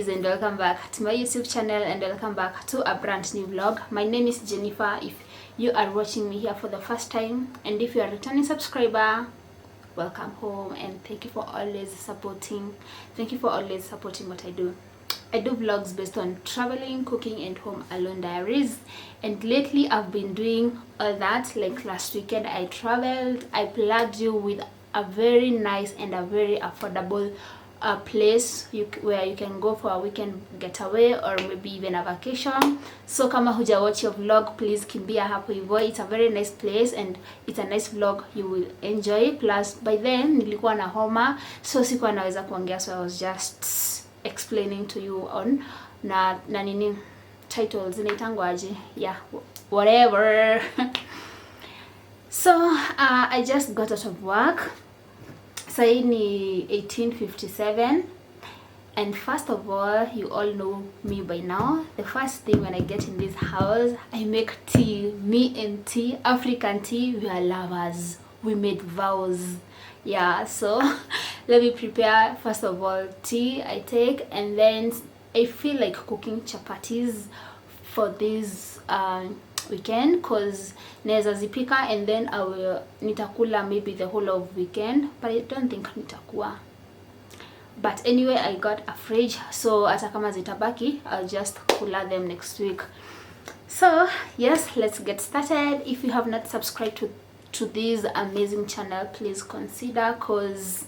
And welcome back to my YouTube channel, and welcome back to a brand new vlog. My name is Jennifer if you are watching me here for the first time, and if you are a returning subscriber, welcome home, and thank you for always supporting what I do. I do vlogs based on traveling, cooking, and home alone diaries, and lately I've been doing all that. Like last weekend I traveled. I plugged you with a very nice and a very affordable place where you can go for a weekend getaway or maybe even a vacation. So kama huja watch your vlog, please kimbia hapo hivyo. It's a very nice place and it's a nice vlog you will enjoy. Plus by then nilikuwa na homa, so sikuwa naweza kuongea, so I was just explaining to you on na nini titles inaitangwaje, yeah, whatever. So I just got out of work. Sahi ni 18:57, and first of all, you all know me by now. The first thing when I get in this house, I make tea. Me and tea, African tea, we are lovers. We made vows. Yeah, so let me prepare first of all tea I take, and then I feel like cooking chapatis for this weekend, cause naweza zipika and then nitakula maybe the whole of weekend, but I don't think nitakuwa. But anyway, I got a fridge, so hata kama zitabaki I'll just kula them next week. So yes, let's get started. If you have not subscribed to this amazing channel, please consider, cause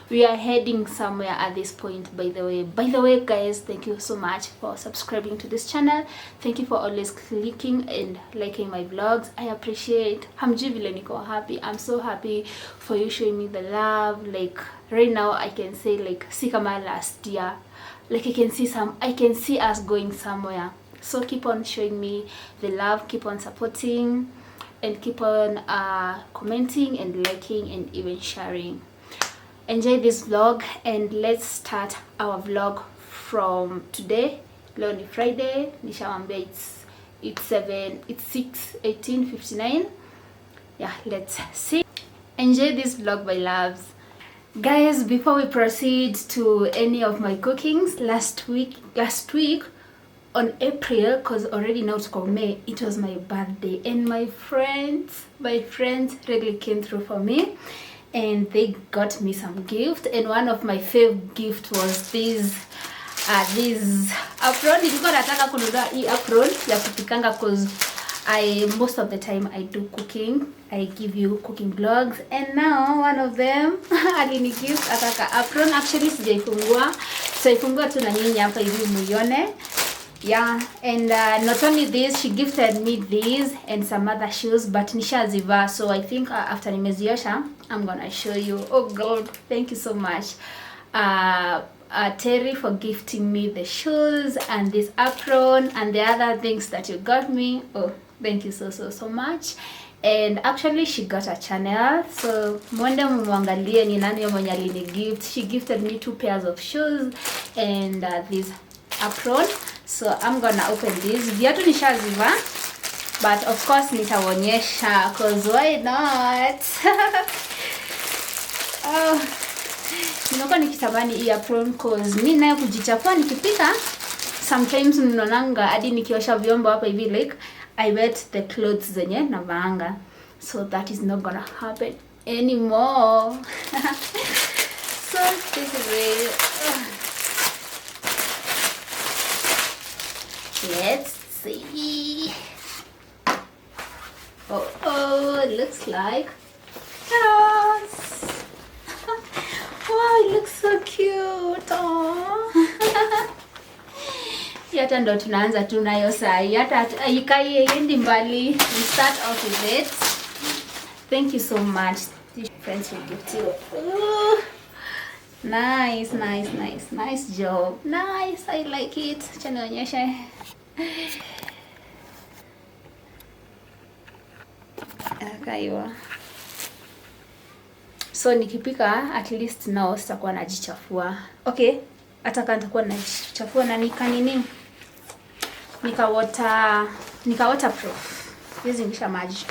we are heading somewhere at this point. By the way guys, thank you so much for subscribing to this channel. Thank you for always clicking and liking my vlogs. I appreciate. Hamjui vile niko happy. I'm so happy for you showing me the love. Like right now I can say, like, si kama last year, like I can see us going somewhere. So keep on showing me the love, keep on supporting, and keep on commenting and liking and even sharing. Enjoy this vlog, and let's start our vlog from today. Leo ni Friday, nishawambia it's 18:59. Yeah, let's see. Enjoy this vlog, my loves. Guys, before we proceed to any of my cookings, last week on April, because already now it's May, it was my birthday, and my friends really came through for me, and they got me some gift, and one of my favorite gift was this apron. Nilikuwa nataka kununua hii apron ya kupikanga, cause most of the time I do cooking. I give you cooking vlogs, and now one of them alini gift ataka apron. Actually sijaifungua, so ifungua tu na nyinyi hapa hivi muione. Yeah, and not only this, she gifted me these and some other shoes, but nishaziva, so I think after nimeziosha I'm gonna show you. Oh God, thank you so much, Terry, for gifting me the shoes and this apron and the other things that you got me. Oh, thank you so much. And actually she got a channel, so mwende mwangalie ni nani mwenye alini gift. She gifted me 2 pairs of shoes and this apron. So I'm gonna open this. Viatu nishaziva, but of course nitaonyesha, cause why not? Oh, nimekuwa nikitamani hii apron, cause mimi nayo kujichafua nikipika. Sometimes mnaonanga hadi nikiosha vyombo hapa hivi, like I wet the clothes zenye navaanga. So that is not gonna happen anymore. So this is it. Let's see. Oh, it looks like yes. Wow, it looks so cute. Oh. Yata ndo tunaanza tu nayo saa. Yata ikai yendi mbali. We start off with it. Thank you so much. These friends will gift you. Nice, nice, nice, nice job. Nice, I like it. Acha nionyeshe. Akaiwa. So nikipika at least now sitakuwa najichafua. Okay, hata kama nitakuwa najichafua na nini? Nika waterproof. Hizi nisha maji.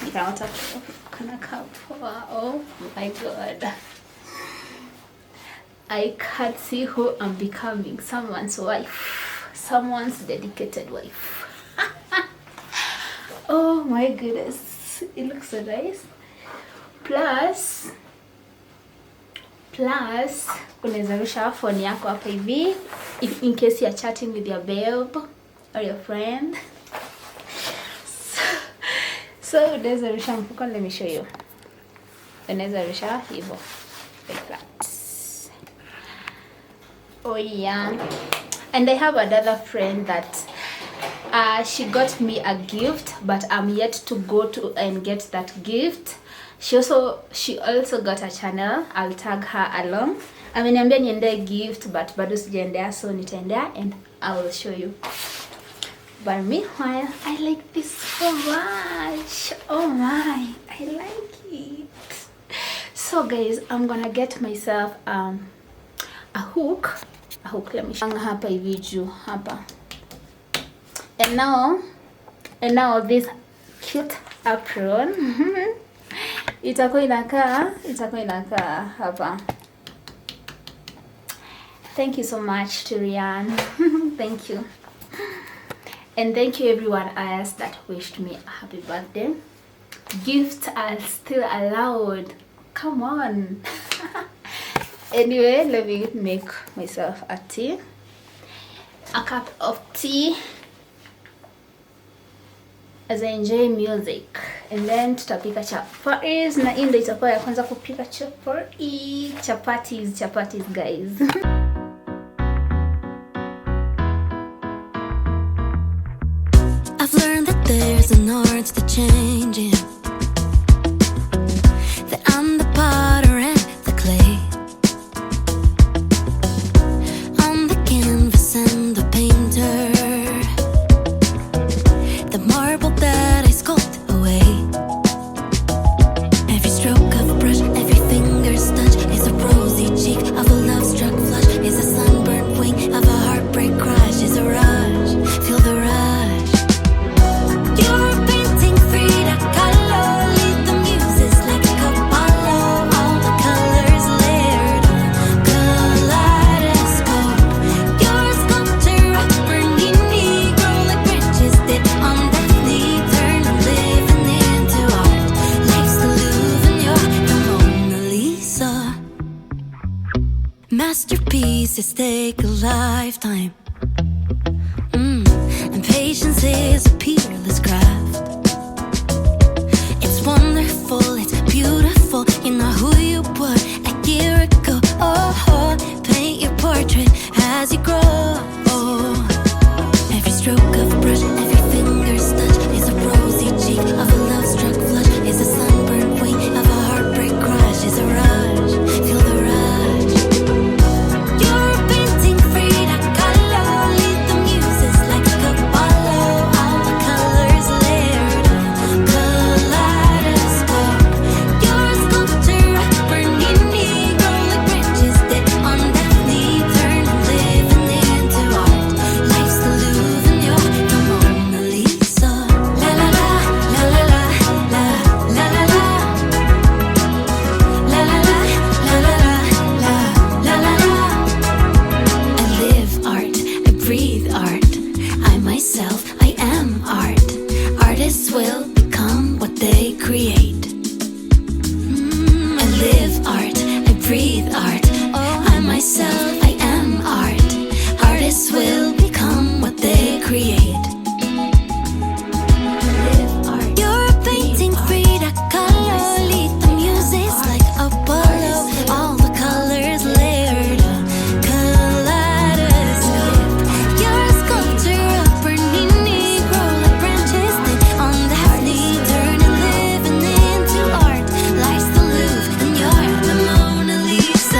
Nika waterproof. Kana kapoa. Oh my god. I can't see who I'm becoming. Someone's wife. Someone's dedicated wife. Oh my goodness. It looks so nice. Plus unaweza rusha phone yako hapa hivi in case you're chatting with your babe or your friend. So unaweza rusha mfuko. Let me show you. Unaweza rusha hivyo like that. Oh yeah. And I have another friend that she got me a gift, but I'm yet to go to and get that gift. She also got a channel. I'll tag her along. Ameniambia niende gift, but bado sijaendea, so nitaendea and I will show you. But meanwhile, I like this so much. Oh my, I like it. So guys, I'm gonna get myself a hook. Let me show you hapa hivi juu hapa. And now this cute apron. Itakuwa inakaa hapa. Thank you so much to Rian. Thank you. And thank you everyone else that wished me a happy birthday. Gifts are still allowed. Come on. Anyway, let me make myself a tea. A cup of tea as I enjoy music. And then tutapika chapatis, na hii ndio itakuwa ya kwanza kupika chapatis guys. I've learned that there's an art to changing, that I'm the potter and the clay, I'm the canvas and the painter, the marble that I sculpt away. Every stroke of a brush, every finger's touch is a rosy cheek of a love-struck flush, is a sunburned wing of a heartbreak crash, is a rush, feel the rush. You're a painting Frida Kahlo, lead the muses like a Apollo, all the colors layered on kaleidoscope. You're a sculptor of burning Negro like branches did on Daphne, turn and living into art. Life's the Louvre and you're the Mona Lisa. Masterpieces take a lifetime, and patience is a peerless craft. It's wonderful, it's beautiful, you're not who you were a year ago. Oh, paint your portrait as you grow. Every stroke of a brush, every finger's touch is a rosy cheek of a love-struck flush, is a sunburned wing of a heartbreak crash, is a rush, feel the rush. You're a painting Frida Kahlo, lead the muses like a Apollo, all the colors layered on kaleidoscope. You're a sculptor of burning Negro like branches did on Daphne, turn and living into art. Life's the Louvre and you're the Mona Lisa. La la la, la la la, la la la la. La la la, la la la, la la la. I live art, I breathe art. I myself, I am art. Artists will become what they create. I live art, I breathe art. I myself, I am art. Artists will become what they create. You're a painting Frida Kahlo, lead the muses like Apollo, all the colors layered on kaleidoscope. You're a sculptor of burning Negro like branches did on Daphne, turn and living into art. Life's the Louvre and you're the Mona Lisa.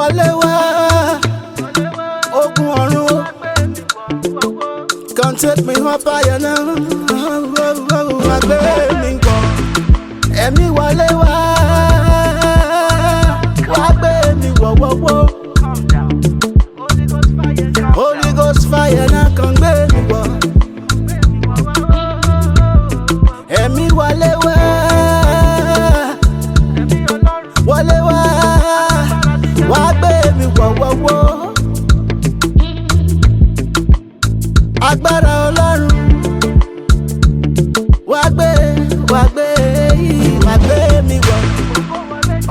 wọlé wá ogun ọ̀run can't take me up higher now. Wá gbé mi gbọ́ ẹ̀mí wọlé wá wá gbé mi wọ̀wọ̀wọ̀ Holy Ghost fire náà kàn gbé mi wọ̀ ẹ̀mí wọlé wá wọlé wá wá gbé mi wọ̀wọ̀wọ̀ agbára Ọlọ́run wá gbé mi wọ̀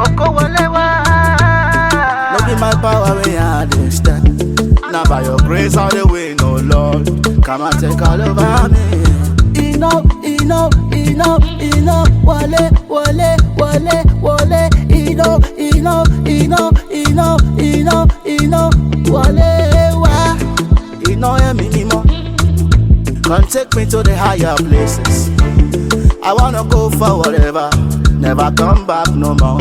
ọkọ̀ wọlé wá. No be my power when I dey stand. Now by your grace all the way, no Lord. Come and take all over me. Enough, wale, enough, wale, wa. Emi mimo. Come take me to the higher places. I wanna go for whatever, never come back no more.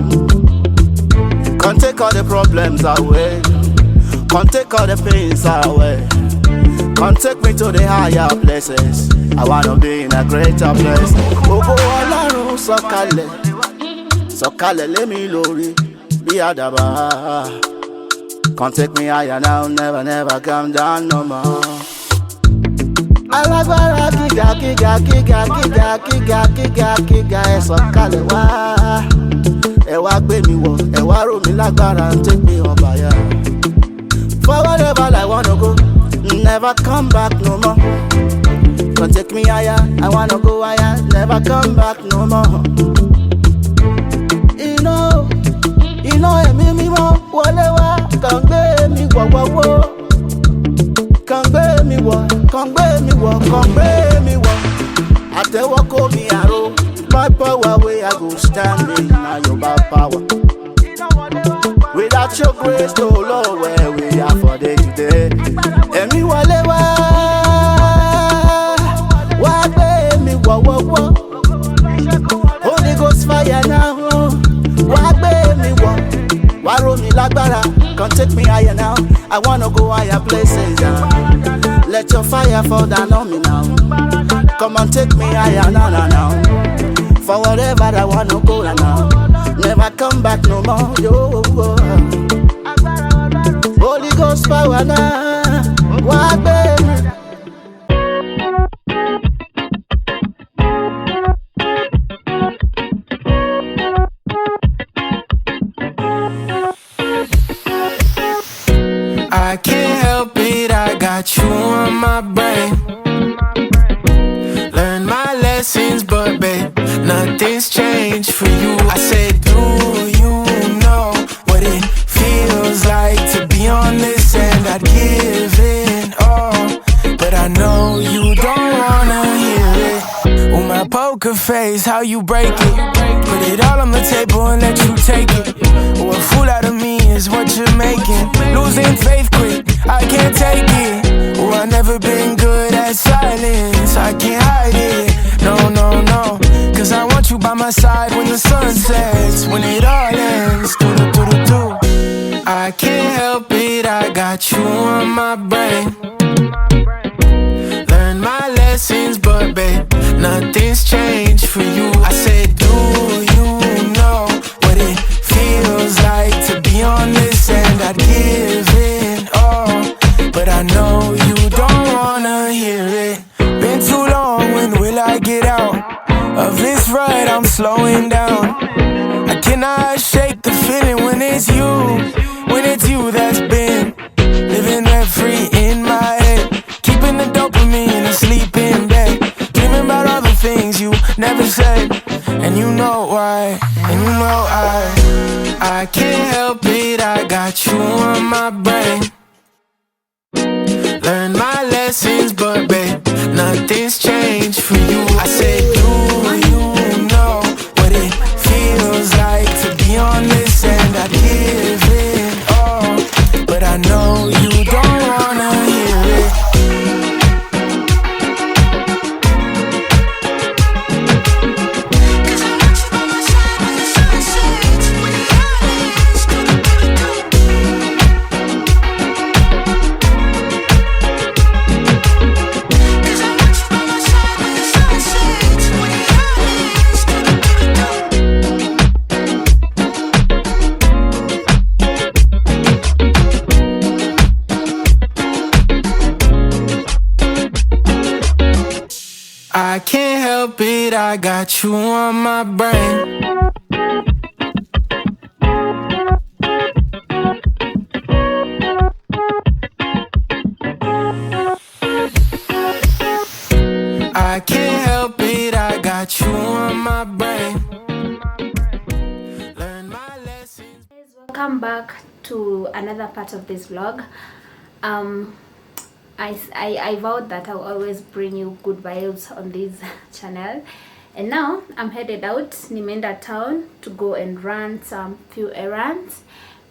Can't take all the problems away, can't take all the pains away. Can't take me to the higher places. I wanna be in a greater place. Ogo Ọlọ́run sọ̀kalẹ̀ lé mi lórí bí àdàbà. Can't take me higher now, never come down no more. Alágbára gíga ẹ sọ̀kalẹ̀ wá. Ẹ wá gbé mi wọ̀, ẹ wá ró mi lágbára and take me up higher. For wherever I wanna go, never come back no more. Can't take me higher, I wanna go higher, never come back no more. Ẹ̀mí mímọ́ wọlé wá, kàn gbé mi wọ̀wọ̀wọ̀. Kàn gbé mi wọ̀. Àtẹ́wọ́ kó mi àrò, my power way I go standing, now your bad power. Without your grace, no Lord, where we are for day today. Ẹ̀mí wọlé wá, wá gbé mi wọ̀wọ̀wọ̀. Holy Ghost fire now, wá gbé mi wọ̀, wá ró mi lágbára. Can't take me higher now, I wanna go higher places now. Let your fire fall down on me now. Come and take me higher now. For whatever I wanna go now, never come back no more. Yo, Holy Ghost power now, why baby? I can't help it, I got you on my brain. Learn my lessons, but babe, nothing's changed for you. I said, do you know what it feels like to be on this end? I'd give it all, but I know you don't wanna hear it. Oh, my poker face, how you break it. Put it all on the table and let you take it. Oh, a fool out of me is what you're making. Losing faith quick, I can't take it. Oh, I've never been good at silence, I can't hide it. No, cause I want you by my side when the sun sets, when it all ends. Do. I can't help it, I got you on my brain. Learn my lessons, but babe, nothing's changed for you. I said, do you know what it feels like to be on this end? I'd give it all, but I know you don't wanna hear it. Been too long, when will I get out of this rut? I'm slowing down. I cannot shake the feeling when it's you that's been living rent free in my head, keeping the dopamine asleep in bed, dreaming about all the things you never said, and you know why, and you know I can't help it, I got you on my brain. Learn my lessons, but babe, nothing's changed for you. I said, do you know what it feels like to be on this end? I'd give it all, but I know you don't wanna hear it. help it, I got you on my brain. I can't help it, I got you on my brain. Learn my lessons. Welcome back to another part of this vlog. I vowed that I'll always bring you good vibes on this channel, and now I'm headed out. Nimeenda town to go and run some few errands,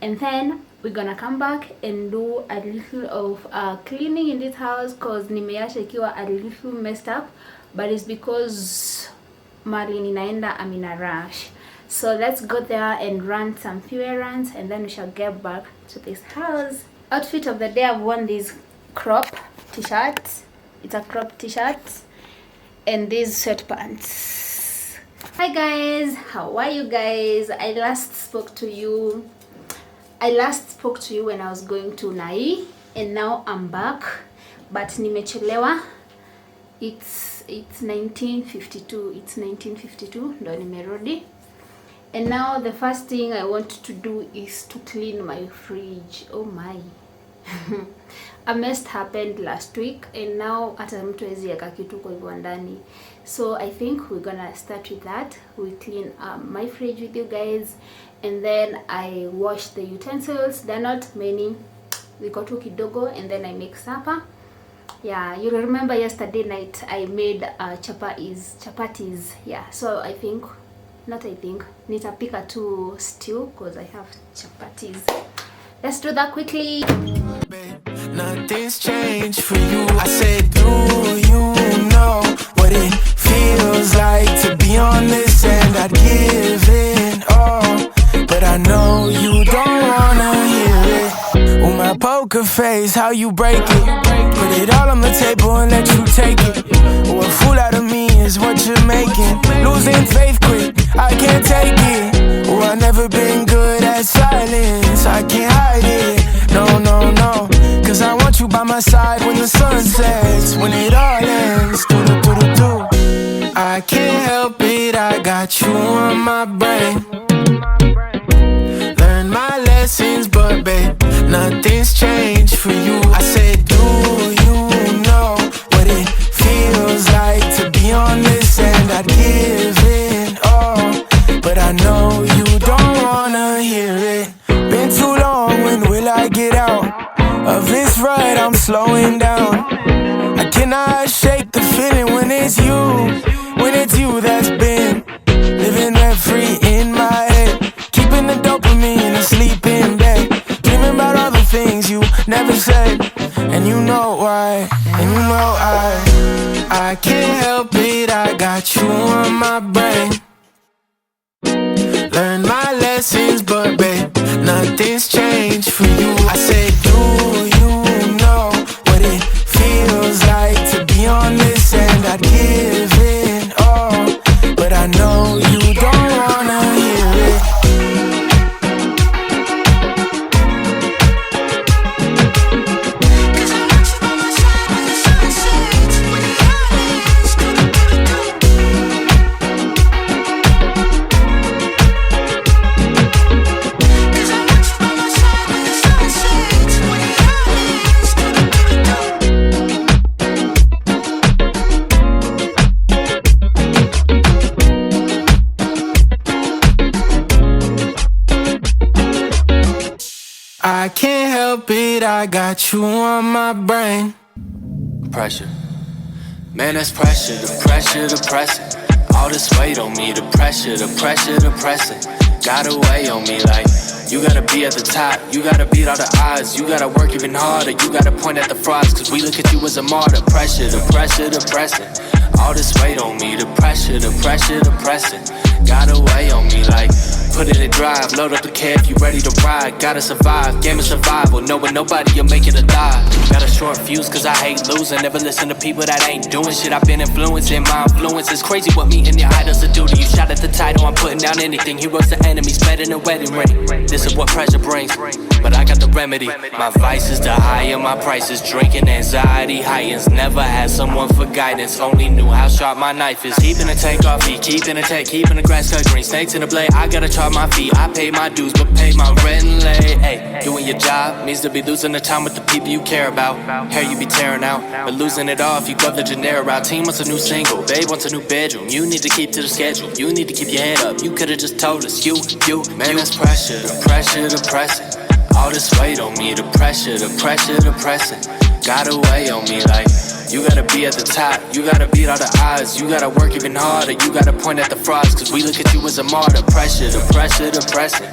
and then we're gonna come back and do a little of cleaning in this house because nimeacha ikiwa a little messed up, but it's because mali ninaenda I'm in a rush. So let's go there and run some few errands, and then we shall get back to this house. Outfit of the day, I've worn this crop t-shirt. It's a crop t-shirt and these sweatpants. Hi guys, how are you guys? I last spoke to you when I was going to Nai, and now I'm back, but nimechelewa. It's 1952 ndo nimerudi. And now the first thing I want to do is to clean my fridge. Oh my. A mess happened last week, and now hata mtu hawezi weka kitu kwa hivyo ndani. So I think we're gonna start with that. We clean my fridge with you guys, and then I wash the utensils. They're not many, ziko tu kidogo, and then I make supper. Yeah, you remember yesterday night I made chapatis. Yeah, so nitapika tu stew because I have chapatis. Let's do that quickly. Nothing's changed for you. I said, do you know what it feels like to be on this end? I'd give it all, but I know you don't wanna hear it. Oh, my poker face, how you break it. Put it all on the table and let you take it. Oh, a fool out of me is what you're making. Losing faith quick, I can't take it. Oh, I've never been good at silence, I can't hide it. No, no, no, cause I want you by my side when the sun sets, when it all ends. Do-do-do-do-do. I can't help it, I got you on my brain. Learn my lessons, but babe, nothing's changed for you. I said, do you know what it feels like to be on this end? I'd give it all, but I know you don't wanna hear it. Been too long, when will I get out of this rut? I'm slowing down. I cannot shake the feeling when it's you that's been living rent free in my head, keeping the dopamine asleep in bed, dreaming about all the things you never said, and you know why, and you know I can't help it, I got you on my brain. Learn my lessons, but babe, nothing's changed for you. I said, do you know what it feels like to be on this end? I'd give it all, but I know you don't wanna hear it. I can't help it, I got you on my brain. Pressure, man, that's pressure, the pressure, the pressing. All this weight on me, the pressure, the pressure, the pressing. Gotta weigh on me like, you gotta be at the top, you gotta beat all the odds, you gotta work even harder, you gotta point at the frauds, cause we look at you as a martyr. Pressure, the pressure, the pressing. All this weight on me, the pressure, the pressure, the pressing. Gotta weigh on me like, put it in drive, load up the cab, you ready to ride. Gotta survive, game of survival, knowing nobody, you'll make it or die. Got a short fuse cause I hate losing, never listen to people that ain't doing shit. I've been influencing, my influence is crazy what me and your idols will do to you. Shot at the title, I'm putting down anything. Heroes to enemies, better than a wedding ring. This is what pressure brings, but but I got the remedy. My vices the higher my prices. Drinking anxiety heightens. Never had someone for guidance. Only knew how sharp my knife is. Keeping the tank off heat, keeping the tank, keeping the grass cut green. Snakes in the blade, I gotta chart my feet. I pay my dues, but pay my rent late. Ay, doing your job means to be losing the time with the people you care about. Hair you be tearing out, but losing it all if you go the generic route. Team wants a new single, babe wants a new bedroom. You need to keep to the schedule. You need to keep your head up. You could've just told us. Man, that's pressure, the pressure, the pressing. All this weight on me, the pressure, the pressure, the pressing. Gotta weigh on me like you gotta be at the top. You gotta beat all the odds. You gotta work even harder. You gotta point at the frauds, cause we look at you as a martyr. Pressure, the pressure, the pressing.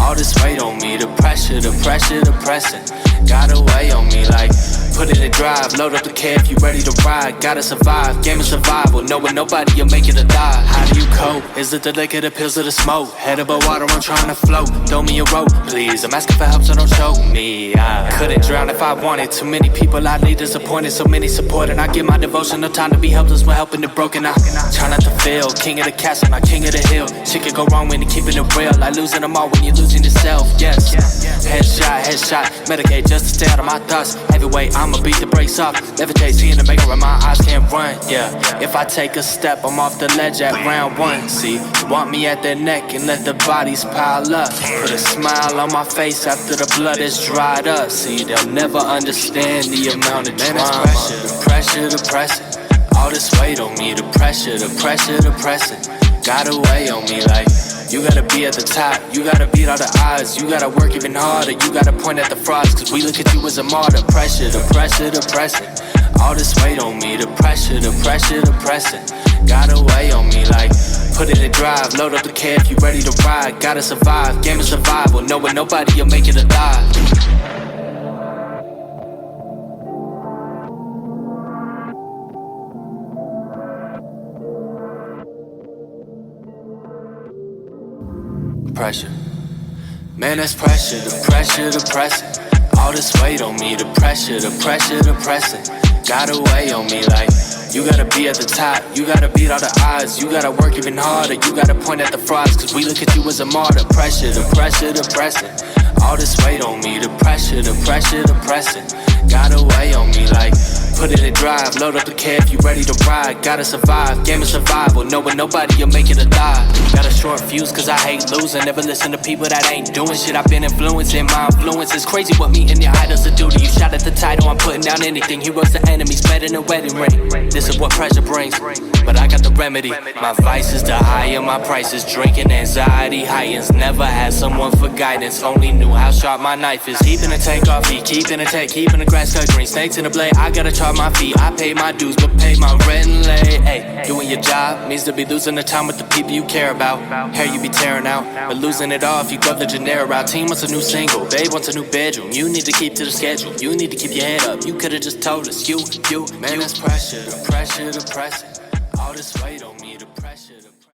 All this weight on me, the pressure, the pressure, the pressing. Gotta weigh on me like put it in drive, load up the cab if you ready to ride. Gotta survive, game of survival. Knowing nobody, you'll make it or die. How do you cope? Is it the liquor, the pills, or the smoke? Head above water, I'm trying to float. Throw me a rope, please. I'm asking for help, so don't choke me. I couldn't drown if I wanted. Too many people I leave disappointed, so many support. And I give my devotion, no time to be helpless when helping the broken. I try not to fail. King of the castle, not king of the hill. Shit can go wrong when you're keeping it real. Like losing them all when you're losing yourself. Yes. Headshot, headshot. Medicate just to stay out of my thoughts. Heavyweight, I'ma beat the brakes off. Levitate, seeing the maker, and my eyes can't run. Yeah. If I take a step, I'm off the ledge at round one. See, you want me at their neck and let the bodies pile up. Put a smile on my face after the blood is dried up. See, they'll never understand the amount of drama. The pressure, the pressing. All this weight on me, the pressure, the pressure, the pressing. Gotta weigh on me like you gotta be at the top. You gotta beat all the odds. You gotta work even harder. You gotta point at the frauds, cause we look at you as a martyr. Pressure, the pressure, the pressing. All this weight on me, the pressure, the pressure, the pressing. Gotta weigh on me like put it in drive, load up the cab if you ready to ride. Gotta survive, game of survival. Knowing nobody, you'll make it or die. Pressure, man, that's pressure, the pressure, the pressing. All this weight on me, the pressure, the pressure, the pressing. Gotta weigh on me like you gotta be at the top. You gotta beat all the odds. You gotta work even harder. You gotta point at the frauds, cause we look at you as a martyr. Pressure, the pressure, the pressing. All this weight on me, the pressure, the pressure, the pressing. Gotta weigh on me like put it in drive, load up the cab if you ready to ride. Gotta survive, game of survival. Knowing nobody, you'll make it or die. Got a short fuse cause I hate losing. Never listen to people that ain't doing shit. I've been influencing, my influence is crazy what me and your idols will do to you. Shot at the title, I'm putting down anything. Heroes to enemies, better than a wedding ring. This is what pressure brings, but I got the remedy. My vices the higher my prices. Drinking anxiety heightens. Never had someone for guidance. Only knew how sharp my knife is. Keeping the tank off heat, keeping the tank, keeping the grass cut green. Snakes in the blade, I gotta chart my feet. I pay my dues, but pay my rent late. Ay, doing your job means to be losing the time with the people you care about. Hair you be tearing out, but losing it all if you go the generic route. Team wants a new single, babe wants a new bedroom. You need to keep to the schedule. You need to keep your head up. You could've just told us. Man, that's pressure, the pressure, the pressing. All this weight on me.